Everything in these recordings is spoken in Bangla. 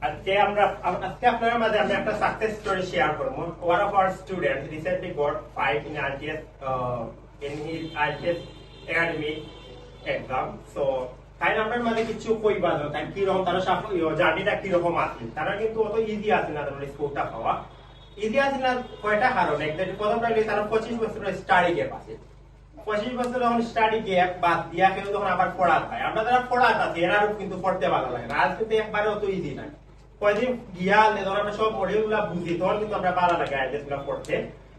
আজকে আপনার মাঝে আমি একটা সাকসেস স্টোরি শেয়ার করব। One of our students recently got 5 in IELTS in his IELTS academic exam. So তাই আপনার মাঝে কিছু কইবা না, তাই কি রকম তারা সাফল্য জার্নিটা কি রকম আছে। তারা কিন্তু অত ইজি আছে না তাদের স্কোরটা পাওয়া। ইজি আছে না কয়টা কারণ, একটা প্রথমটা হলো তারা 25 বছরের স্টাডি গ্যাপ আছে। 25 বছর যখন স্টাডি গ্যাপ বাদ দিয়া কেউ তখন আবার পড়া পায়, আমরা যারা পড়া আছে এরাও কিন্তু পড়তে ভালো লাগে না। আজ কিন্তু একবারে অত ইজি নাই। কয়দিন গিয়া ধর আমরা সব মডিউলগুলা বুঝি তখন কিন্তু আমরা ভালো লাগে আইডিয়াস গুলা পড়তে।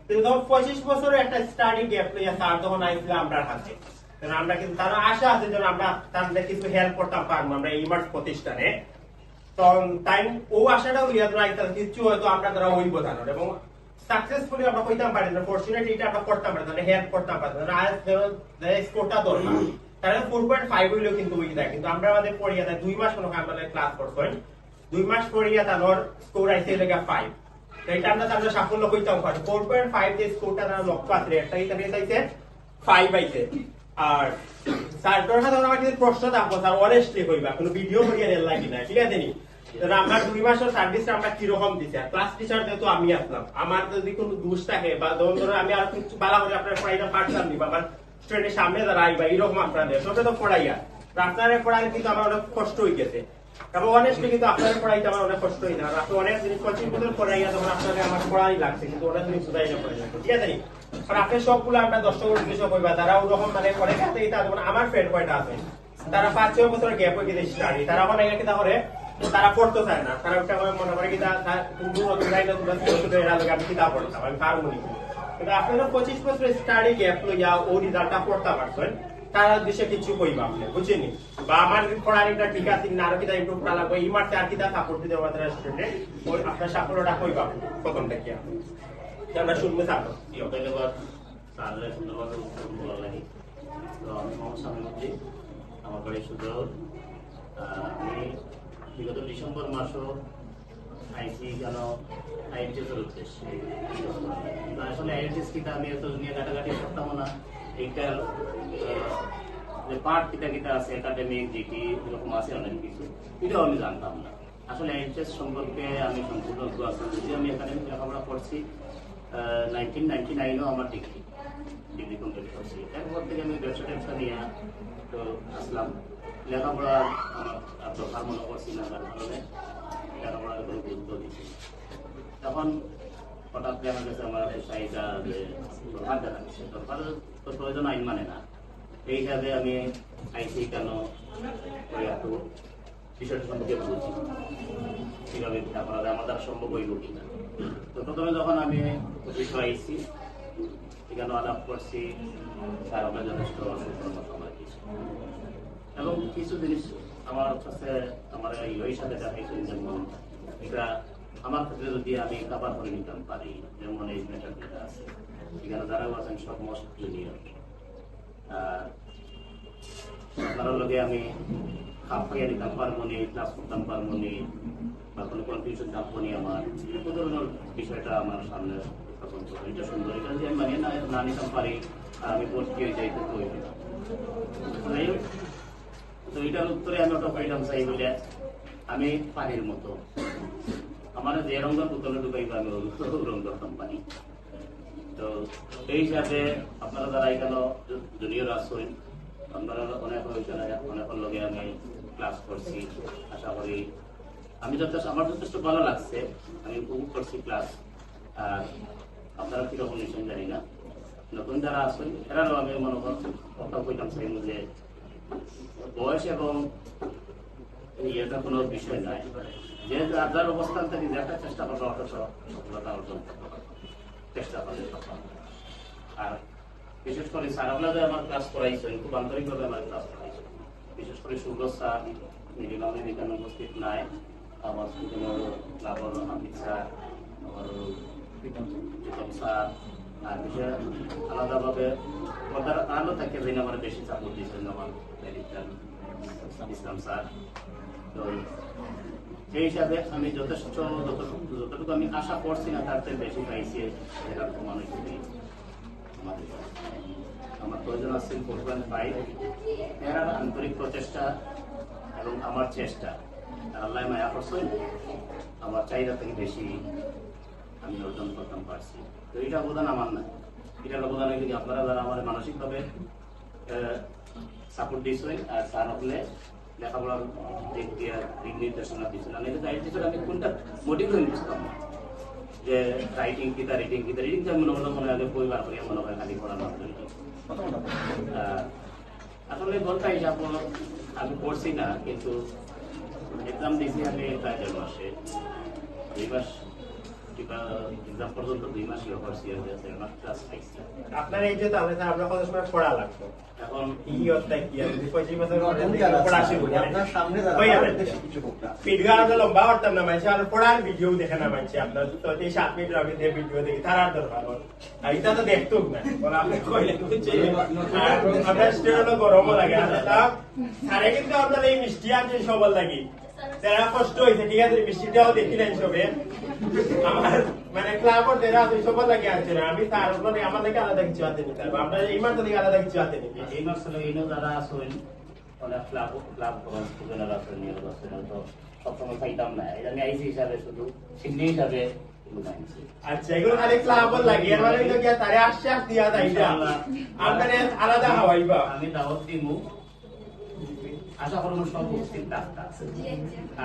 কিন্তু তখন 25 বছরের একটা স্টাডি গ্যাপ লইয়া স্যার তখন আইছিল আমরা হাতে, আমরা কিন্তু তারা আশা আছে যেন আমরা তাদের কিছু হেল্প করতাম পারবো আমরা এই মার্চ প্রতিষ্ঠানে। তখন তাই ও আশাটাও লিয়া ধরা কিছু হয়তো আমরা তারা হইব জানো এবং সাকসেসফুলি আমরা কইতাম পারি না, ফরচুনেটলি এটা আমরা করতাম পারি না, হেল্প করতাম পারি না। আজ স্কোরটা দরকার তাহলে 4.5 হইলেও কিন্তু হয়ে যায়, কিন্তু আমরা আমাদের পড়িয়া যায় 2 মাস মনে হয় আমরা ক্লাস করছেন, 2 মাস পড়িয়া তার স্কোর আইছে লেগা 5। তো এটা আমরা তাহলে সাফল্য কইতাম পারি। 4.5 যে স্কোরটা তারা লক্ষ্য আছে একটা এখানে চাইছে 5 আইছে। আর স্যার তোর সাথে আমার কিছু প্রশ্ন থাকবো স্যার, অনেস্টলি কইবা, কোনো ভিডিও করিয়া দেন লাগি না, ঠিক আছে নি? আমরা 2 মাসের সার্ভিসটা আমরা কিরকম দিছি, আর ক্লাস টিচার যেহেতু আমি আসলাম, আমার যদি কোনো দোষ থাকে বা ধরুন আমি আর কিছু ভালো করে আপনার পড়াইটা পারতাম নি বা আমার স্টুডেন্টের সামনে দাঁড়াই বা এরকম আপনাদের সবটা তো পড়াইয়া আপনার পড়াইলে কিন্তু আমার অনেক কষ্ট হয়ে গেছে এবং অনেস্টলি কিন্তু আপনার পড়াইতে আমার অনেক কষ্ট হয়ে যায়। আপনি অনেক জিনিস 25 বছর পড়াইয়া তখন আপনাকে আমার পড়াই লাগছে, কিন্তু ওটা জিনিস বুঝাই না পড়াই লাগছে, ঠিক আছে নি? কারণ আপনি সবগুলো আমরা দর্শক জিনিস কইবা তারা ওরকম মানে পড়ে গেছে। এটা যেমন আমার ফ্রেন্ড কয়টা আছে তারা 5-6 বছর গ্যাপ হয়ে গেছে স্টাডি, তারা এখন আগে কিনা করে তারা পড়তে চায় না, তারা ওটা মনে করে কি আমি কিতাব পড়তাম আমি পারবো নি। কিন্তু আপনারা 25 বছর স্টাডি গ্যাপ লইয়া ও রেজাল্টটা পড়তে পারছেন, তারা দেশে কিছু কইবা আপনি বুঝছেন, বা আমার পড়াটা ঠিক আছে না আরো কিতা ইমপ্রুভ করা লাগবে এই মাঠে আর কিতা সাপোর্ট দিতে হবে তারা স্টুডেন্টে ওই আপনার সাফল্যটা কইবা প্রথমটা কি আপনি আমরা শুনবো স্যার। ধন্যবাদ স্যারের সুন্দরভাবে উত্তর বলা লাগে। তো আমি মোহাম্মদ শামীম, আমার বাড়ি সুদর। আমি বিগত ডিসেম্বর মাসও আইসি কেন আইএলটিএস এর উদ্দেশ্যে। আসলে আইএলটিএস কিতা আমি এত নিয়ে ঘাটাঘাটি করতাম না, এইটার যে পার্ট কিতা কিতা আছে একাডেমিক জিটি এরকম আছে অনেক কিছু, এটাও আমি জানতাম না। আসলে আইএলটিএস সম্পর্কে আমি সম্পূর্ণ আছে, যদি আমি একাডেমিক লেখাপড়া করছি 1999-ও আমার ডিগ্রি কমপ্লিট করছি। এরপর থেকে আমি ব্যবসা নিয়ে তো আসলাম। লেখাপড়া আমার দরকার মনে করছি না, তার কারণে লেখাপড়ার কোনো গুরুত্ব দিচ্ছি। তখন হঠাৎ দেখা গেছে আমার চাহিদা যে দরকার দেখা গেছে, দরকার তো প্রয়োজন আইন মানে না, এই হিসাবে আমি আইসি কেন একটু বিষয়টা সম্পর্কে বলছি কিভাবে লেখাপড়া আমার দ্বারা সম্ভব হইব কিনা। তো প্রথমে যখন আমি বিষয় আইসি এখানে আলাপ করছি, স্যার আমরা যথেষ্ট সময় দিয়েছি এবং কিছু জিনিস আমার কাছে আমার এই সাথে দেখাইছেন, যেমন এটা আমার ক্ষেত্রে যদি আমি কাবার করে নিতাম পারি, যেমন এই মেটার যেটা আছে এখানে যারাও আছেন সব মোস্ট জুনিয়র, আপনার লগে আমি খাপ খাইয়ে নিতাম পারবো নি, ক্লাস করতাম পারবো নি বা কোনো কনফিউশন থাকবো নি, আমার এ ধরনের বিষয়টা আমার সামনে উত্থাপন করবো। এটা সুন্দর, এটা যদি আমি মানিয়ে না নিতাম পারি আর আমি ভর্তি হয়ে যাইতে তো হইবে না। তো এটার উত্তরে আমি ওটা পাইলাম চাই বলে আমি পানির মতো, আমার যে রঙের বোতলে ঢুকাইব আমি রঙ করতাম পানি। তো এই হিসাবে আপনারা যারা এখানে জুনিয়র আসছেন, আপনারা অনেক অনেক লগে আমি ক্লাস করছি, আশা করি আমি আমার যথেষ্ট ভালো লাগছে, আমি উপভোগ করছি ক্লাস। আর আপনারা কিরকম নিশ্চয় জানি না, নতুন যারা আসেন এরাও আমি মনে কথা কইতাম চাই যে বয়স এবং এটা কোনো বিষয় নাই, যে যার অবস্থান থেকে যেটা চেষ্টা করবে অথচ সফলতা অর্জন চেষ্টা করবে। আর বিশেষ করে স্যার আপনারা যে আমার ক্লাস করাইছেন খুব আন্তরিকভাবে আমার ক্লাস করাইছেন, বিশেষ করে সুব্রত স্যার মিডিয়ামে এখানে উপস্থিত নাই, আমার লাভর হামিদ স্যার, আমার প্রীতম স্যার, আর বিষয় আলাদাভাবে কথার আলো থাকে যে আমার বেশি সাপোর্ট দিয়েছেন আমার ইসলাম স্যার। তো সেই হিসাবে আমি যথেষ্ট যতটুকু আমি আশা করছি না তার চেয়ে বেশি পাইছি, এরকম মানুষ আমাদের আমার প্রয়োজন আছে 4.5 এর আন্তরিক প্রচেষ্টা এবং আমার চেষ্টা, আর আল্লাহ মায়া করছেন আমার চাহিদা থেকে বেশি আমি অর্জন করতাম পারছি। তো এটা অবদান আমার না, এটার অবদান কিন্তু আপনারা যারা আমার মানসিকভাবে সাপোর্ট দিচ্ছেন আর স্যার হলে লেখাপড়ার দিক দিয়ে দিক নির্দেশনা দিচ্ছেন। আমি তো চাইতেছিলাম আমি কোনটা মোটিভ হয়ে বুঝতাম না যে রাইটিং কিতা রিডিং কিতা রিডিং তো মনে আগে পরিবার করিয়া মনে হয় খালি পড়ার মাধ্যমে। আসলে গল্পটা হিসাব আমি পড়ছি না, কিন্তু এক্সাম দিয়েছি আমি প্রায় 1.5 মাসে, 2 মাস এক্সাম পর্যন্ত 2 মাস ইয়ে করছি, 1.5 মাস ক্লাস পাইছি। আপনার এই যে তাহলে স্যার আপনার কত সময় পড়া লাগতো? এখন কি অবস্থা কি আছে 25 বছর পড়া শুরু করে আপনার সামনে যারা কই তাদের আপনি? দেশে কিছু হোক না। ভিডিও আর লম্বা করতাম না মানছি, আর পড়ার ভিডিও দেখে না মানছি আপনার তো 7 মিনিট আগে যে ভিডিও দেখি তার আর দরকার হয়। আর এটা তো দেখতো না বলে আপনি কইলেন বুঝছি। আর আপনার স্টুডেন্টও গরমও লাগে আর তা সারে কিন্তু আপনার এই মিষ্টি আছে সবার লাগি যারা কষ্ট হয়েছে, ঠিক আছে মিষ্টিটাও দেখি নাই সবে আমার মানে ক্লাবর যারা আছে সবার লাগে আছে না, আমি তার মানে আমার লাগে আলাদা কিছু আছে নি, তার আপনার এই মাত্র থেকে আলাদা কিছু আছে নি। এই মাস এইনো যারা আছেন অনেক ক্লাব করেন স্টুডেন্টরা আছেন, নিয়োগ আছেন, তো সবসময় খাইতাম না, এটা আমি আইসি হিসাবে শুধু সিগনি হিসাবে আচ্ছা এগুলো খালি ক্লাবর লাগে এর মানে হইলো কি তারে আশ্বাস দিয়া যাইতা আপনারে আলাদা হওয়াইবা। আমি দাওয়াত দিমু, আশা করবো সব উপস্থিত থাকতে,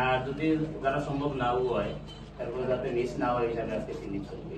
আর যদি যারা সম্ভব নাও হয় তারপরে যাতে মিস না হয় হিসাবে আজকে চিনি চলবে।